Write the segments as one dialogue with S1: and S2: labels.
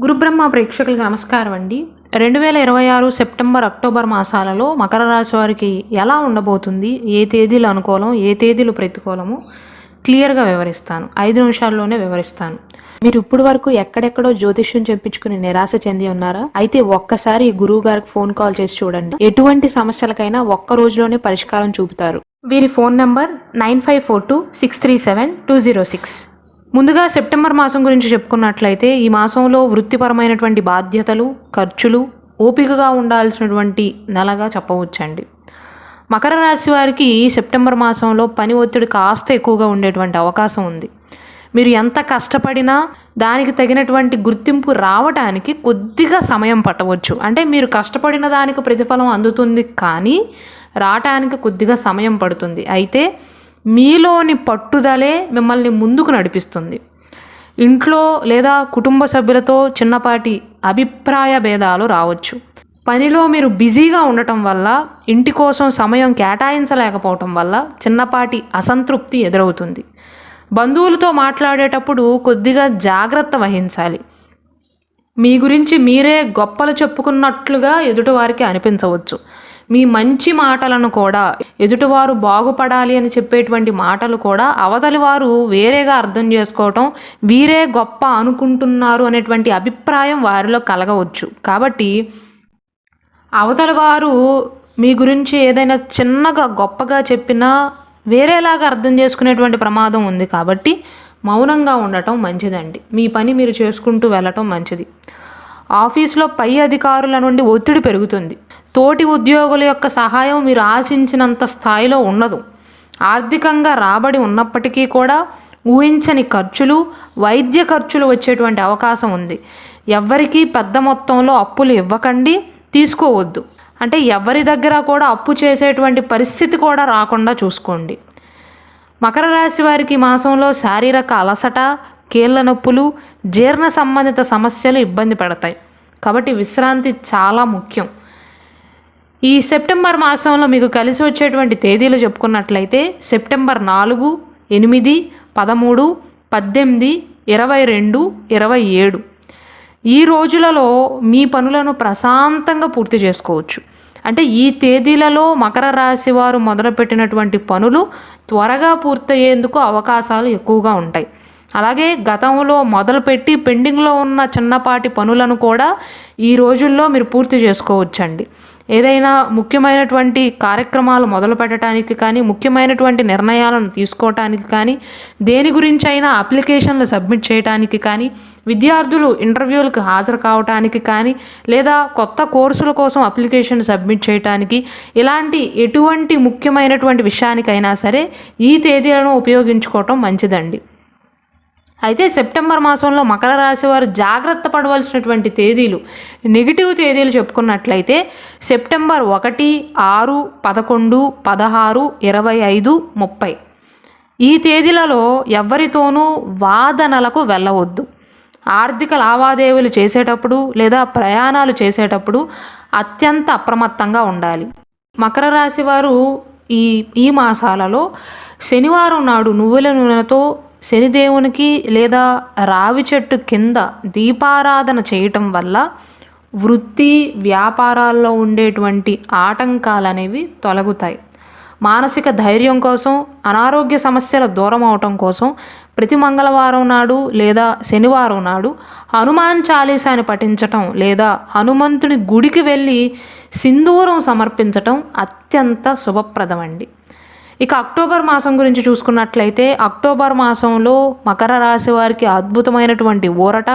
S1: గురుబ్రహ్మ ప్రేక్షకులకు నమస్కారం అండి. 2026 సెప్టెంబర్, అక్టోబర్ మాసాలలో మకర రాశి వారికి ఎలా ఉండబోతుంది, ఏ తేదీలు అనుకూలం, ఏ తేదీలు ప్రతికూలము క్లియర్గా వివరిస్తాను. 5 నిమిషాల్లోనే వివరిస్తాను. మీరు ఇప్పుడు వరకు ఎక్కడెక్కడో జ్యోతిష్యం చెప్పించుకుని నిరాశ చెంది ఉన్నారా? అయితే ఒక్కసారి గురువు గారికి ఫోన్ కాల్ చేసి చూడండి. ఎటువంటి సమస్యలకైనా ఒక్క రోజులోనే పరిష్కారం చూపుతారు. వీరి ఫోన్ నంబర్ 9542637206. ముందుగా సెప్టెంబర్ మాసం గురించి చెప్పుకున్నట్లయితే ఈ మాసంలో వృత్తిపరమైనటువంటి బాధ్యతలు, ఖర్చులు ఓపికగా ఉండాల్సినటువంటి నెలగా చెప్పవచ్చండి. మకర రాశి వారికి సెప్టెంబర్ మాసంలో పని ఒత్తిడి కాస్త ఎక్కువగా ఉండేటువంటి అవకాశం ఉంది. మీరు ఎంత కష్టపడినా దానికి తగినటువంటి గుర్తింపు రావడానికి కొద్దిగా సమయం పట్టవచ్చు. అంటే మీరు కష్టపడిన దానికి ప్రతిఫలం అందుతుంది, కానీ రావటానికి కొద్దిగా సమయం పడుతుంది. అయితే మీలోని పట్టుదలే మిమ్మల్ని ముందుకు నడిపిస్తుంది. ఇంట్లో లేదా కుటుంబ సభ్యులతో చిన్నపాటి అభిప్రాయ భేదాలు రావచ్చు. పనిలో మీరు బిజీగా ఉండటం వల్ల, ఇంటి కోసం సమయం కేటాయించలేకపోవటం వల్ల చిన్నపాటి అసంతృప్తి ఎదురవుతుంది. బంధువులతో మాట్లాడేటప్పుడు కొద్దిగా జాగ్రత్త వహించాలి. మీ గురించి మీరే గొప్పలు చెప్పుకున్నట్లుగా ఎదుటివారికి అనిపించవచ్చు. మీ మంచి మాటలను కూడా, ఎదుటివారు బాగుపడాలి అని చెప్పేటువంటి మాటలు కూడా అవతలి వారు వేరేగా అర్థం చేసుకోవటం, వీరే గొప్ప అనుకుంటున్నారు అనేటువంటి అభిప్రాయం వారిలో కలగవచ్చు. కాబట్టి అవతలి వారు మీ గురించి ఏదైనా చిన్నగా గొప్పగా చెప్పినా వేరేలాగా అర్థం చేసుకునేటువంటి ప్రమాదం ఉంది. కాబట్టి మౌనంగా ఉండటం మంచిదండి. మీ పని మీరు చేసుకుంటూ వెళ్ళటం మంచిది. ఆఫీసులో పై అధికారుల నుండి ఒత్తిడి పెరుగుతుంది. తోటి ఉద్యోగుల యొక్క సహాయం మీరు ఆశించినంత స్థాయిలో ఉండదు. ఆర్థికంగా రాబడి ఉన్నప్పటికీ కూడా ఊహించని ఖర్చులు, వైద్య ఖర్చులు వచ్చేటువంటి అవకాశం ఉంది. ఎవ్వరికీ పెద్ద మొత్తంలో అప్పులు ఇవ్వకండి, తీసుకోవద్దు. అంటే ఎవరి దగ్గర కూడా అప్పు చేసేటువంటి పరిస్థితి కూడా రాకుండా చూసుకోండి. మకర రాశి వారికి మాసంలో శారీరక అలసట, కీళ్ళ నొప్పులు, జీర్ణ సంబంధిత సమస్యలు ఇబ్బంది పెడతాయి. కాబట్టి విశ్రాంతి చాలా ముఖ్యం. ఈ సెప్టెంబర్ మాసంలో మీకు కలిసి వచ్చేటువంటి తేదీలు చెప్పుకున్నట్లయితే సెప్టెంబర్ 4, 8, 13, 18, 22, 27 ఈ రోజులలో మీ పనులను ప్రశాంతంగా పూర్తి చేసుకోవచ్చు. అంటే ఈ తేదీలలో మకర రాశి వారు మొదలుపెట్టినటువంటి పనులు త్వరగా పూర్తయ్యేందుకు అవకాశాలు ఎక్కువగా ఉంటాయి. అలాగే గతంలో మొదలుపెట్టి పెండింగ్లో ఉన్న చిన్నపాటి పనులను కూడా ఈ రోజుల్లో మీరు పూర్తి చేసుకోవచ్చండి. ఏదైనా ముఖ్యమైనటువంటి కార్యక్రమాలు మొదలు పెట్టడానికి కానీ, ముఖ్యమైనటువంటి నిర్ణయాలను తీసుకోవటానికి కానీ, దేని గురించి అయినా అప్లికేషన్లు సబ్మిట్ చేయడానికి కానీ, విద్యార్థులు ఇంటర్వ్యూలకు హాజరు కావటానికి కానీ, లేదా కొత్త కోర్సుల కోసం అప్లికేషన్ సబ్మిట్ చేయటానికి, ఇలాంటి ఎటువంటి ముఖ్యమైనటువంటి విషయానికైనా సరే ఈ తేదీలను ఉపయోగించుకోవటం మంచిదండి. అయితే సెప్టెంబర్ మాసంలో మకర రాశి వారు జాగ్రత్త పడవలసినటువంటి తేదీలు, నెగిటివ్ తేదీలు చెప్పుకున్నట్లయితే సెప్టెంబర్ 1, 6, 11, 16, 25, 30 ఈ తేదీలలో ఎవరితోనూ వాదనలకు వెళ్ళవద్దు. ఆర్థిక లావాదేవీలు చేసేటప్పుడు లేదా ప్రయాణాలు చేసేటప్పుడు అత్యంత అప్రమత్తంగా ఉండాలి. మకర రాశి వారు ఈ మాసాలలో శనివారం నాడు నువ్వుల నూనెతో శనిదేవునికి లేదా రావి చెట్టు కింద దీపారాధన చేయటం వల్ల వృత్తి, వ్యాపారాల్లో ఉండేటువంటి ఆటంకాలు అనేవి తొలగుతాయి. మానసిక ధైర్యం కోసం, అనారోగ్య సమస్యల దూరం అవటం కోసం ప్రతి మంగళవారం నాడు లేదా శనివారం నాడు హనుమాన్ చాలీసాని పఠించటం లేదా హనుమంతుని గుడికి వెళ్ళి సింధూరం సమర్పించటం అత్యంత శుభప్రదమండి. ఇక అక్టోబర్ మాసం గురించి చూసుకున్నట్లయితే అక్టోబర్ మాసంలో మకర రాశి వారికి అద్భుతమైనటువంటి ఊరట,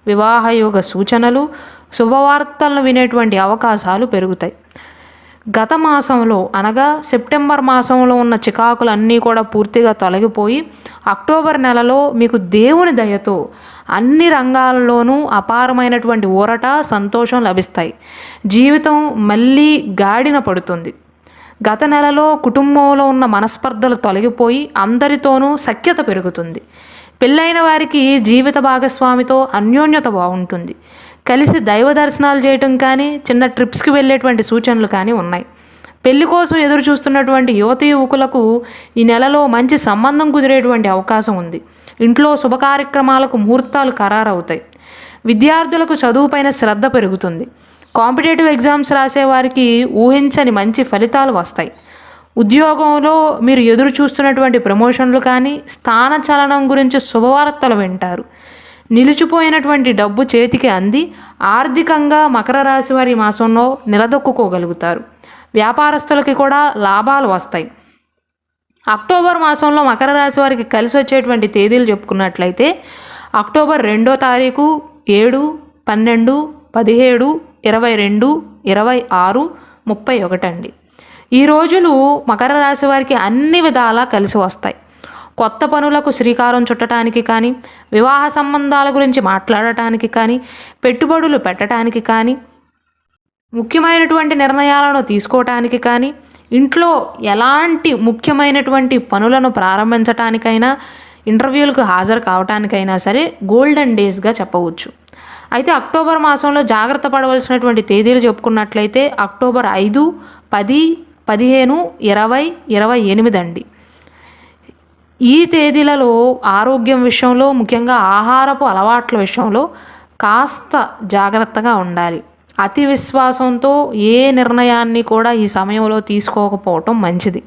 S1: వివాహయోగ సూచనలు, శుభవార్తలను వినేటువంటి అవకాశాలు పెరుగుతాయి. గత మాసంలో అనగా సెప్టెంబర్ మాసంలో ఉన్న చికాకులన్నీ కూడా పూర్తిగా తొలగిపోయి అక్టోబర్ నెలలో మీకు దేవుని దయతో అన్ని రంగాల్లోనూ అపారమైనటువంటి ఊరట, సంతోషం లభిస్తాయి. జీవితం మళ్ళీ గాడిన పడుతుంది. గత నెలలో కుటుంబంలో ఉన్న మనస్పర్ధలు తొలగిపోయి అందరితోనూ సఖ్యత పెరుగుతుంది. పెళ్ళైన వారికి జీవిత భాగస్వామితో అన్యోన్యత బాగుంటుంది. కలిసి దైవ దర్శనాలు చేయటం కానీ, చిన్న ట్రిప్స్కి వెళ్ళేటువంటి సూచనలు కానీ ఉన్నాయి. పెళ్లి కోసం ఎదురు చూస్తున్నటువంటి యువతి యువకులకు ఈ నెలలో మంచి సంబంధం కుదిరేటువంటి అవకాశం ఉంది. ఇంట్లో శుభ కార్యక్రమాలకు ముహూర్తాలు ఖరారవుతాయి. విద్యార్థులకు చదువుపైన శ్రద్ధ పెరుగుతుంది. కాంపిటేటివ్ ఎగ్జామ్స్ రాసే వారికి ఊహించని మంచి ఫలితాలు వస్తాయి. ఉద్యోగంలో మీరు ఎదురు చూస్తున్నటువంటి ప్రమోషన్లు కానీ, స్థానచలనం గురించి శుభవార్తలు వింటారు. నిలిచిపోయినటువంటి డబ్బు చేతికి అంది ఆర్థికంగా మకర రాశి వారి మాసంలో నిలదొక్కుకోగలుగుతారు. వ్యాపారస్తులకి కూడా లాభాలు వస్తాయి. అక్టోబర్ మాసంలో మకర రాశి వారికి కలిసి వచ్చేటువంటి తేదీలు చెప్పుకున్నట్లయితే అక్టోబర్ 2వ తారీఖు, 7, 12, 17, 22, 26, 31 అండి. ఈ రోజులు మకర రాశి వారికి అన్ని విధాలా కలిసి వస్తాయి. కొత్త పనులకు శ్రీకారం చుట్టడానికి కానీ, వివాహ సంబంధాల గురించి మాట్లాడటానికి కానీ, పెట్టుబడులు పెట్టడానికి కానీ, ముఖ్యమైనటువంటి నిర్ణయాలను తీసుకోవటానికి కానీ, ఇంట్లో ఎలాంటి ముఖ్యమైనటువంటి పనులను ప్రారంభించటానికైనా, ఇంటర్వ్యూలకు హాజరు కావటానికైనా సరే గోల్డెన్ డేస్గా చెప్పవచ్చు. అయితే అక్టోబర్ మాసంలో జాగ్రత్త పడవలసినటువంటి తేదీలు చెప్పుకున్నట్లయితే అక్టోబర్ 5, 10, 15, 20, 28 అండి. ఈ తేదీలలో ఆరోగ్యం విషయంలో, ముఖ్యంగా ఆహారపు అలవాట్ల విషయంలో కాస్త జాగ్రత్తగా ఉండాలి. అతి విశ్వాసంతో ఏ నిర్ణయాన్ని కూడా ఈ సమయంలో తీసుకోకపోవటం మంచిది.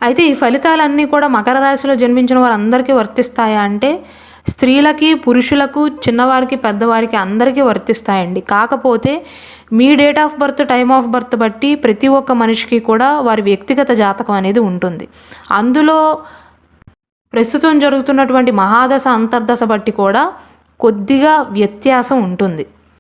S1: అయితే ఈ ఫలితాలన్నీ కూడా మకర రాశిలో జన్మించిన వారందరికీ వర్తిస్తాయా అంటే స్త్రీలకి, పురుషులకు, చిన్నవారికి, పెద్దవారికి అందరికీ వర్తిస్తాయండి. కాకపోతే మీ date of birth, time of birth బట్టి ప్రతి ఒక్క మనిషికి కూడా వారి వ్యక్తిగత జాతకం అనేది ఉంటుంది. అందులో ప్రస్తుతం జరుగుతున్నటువంటి మహాదశ, అంతర్దశ బట్టి కూడా కొద్దిగా వ్యత్యాసం ఉంటుంది.